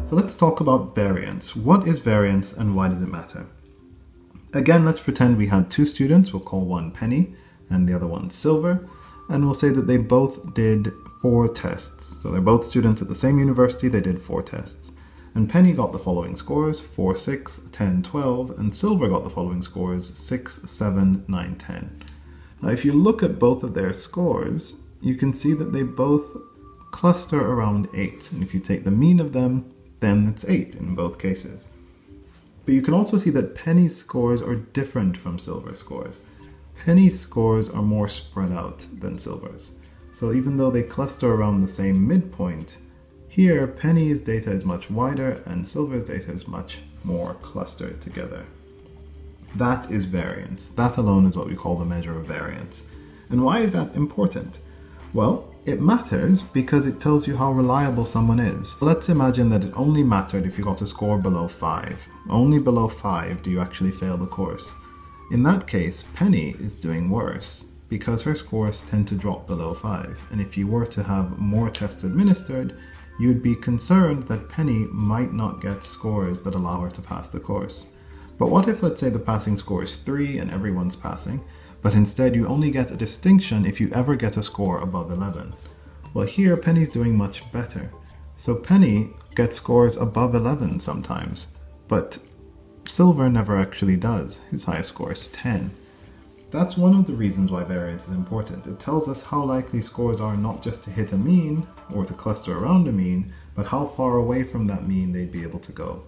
So let's talk about variance. What is variance and why does it matter? Again, let's pretend we had two students. We'll call one Penny and the other one Silver. And we'll say that they both did 4 tests. So they're both students at the same university. They did 4 tests. And Penny got the following scores: 4, 6, 10, 12. And Silver got the following scores: 6, 7, 9, 10. Now, if you look at both of their scores, you can see that they both cluster around 8. And if you take the mean of them, then it's 8 in both cases. But you can also see that Penny's scores are different from Silver's scores. Penny's scores are more spread out than Silver's. So even though they cluster around the same midpoint, here Penny's data is much wider and Silver's data is much more clustered together. That is variance. That alone is what we call the measure of variance. And why is that important? Well, it matters because it tells you how reliable someone is. So let's imagine that it only mattered if you got a score below 5. Only below 5 do you actually fail the course. In that case, Penny is doing worse because her scores tend to drop below 5. And if you were to have more tests administered, you'd be concerned that Penny might not get scores that allow her to pass the course. But what if, let's say, the passing score is 3 and everyone's passing, but instead you only get a distinction if you ever get a score above 11? Well, here Penny's doing much better. So Penny gets scores above 11 sometimes, but Silver never actually does. His highest score is 10. That's one of the reasons why variance is important. It tells us how likely scores are not just to hit a mean or to cluster around a mean, but how far away from that mean they'd be able to go.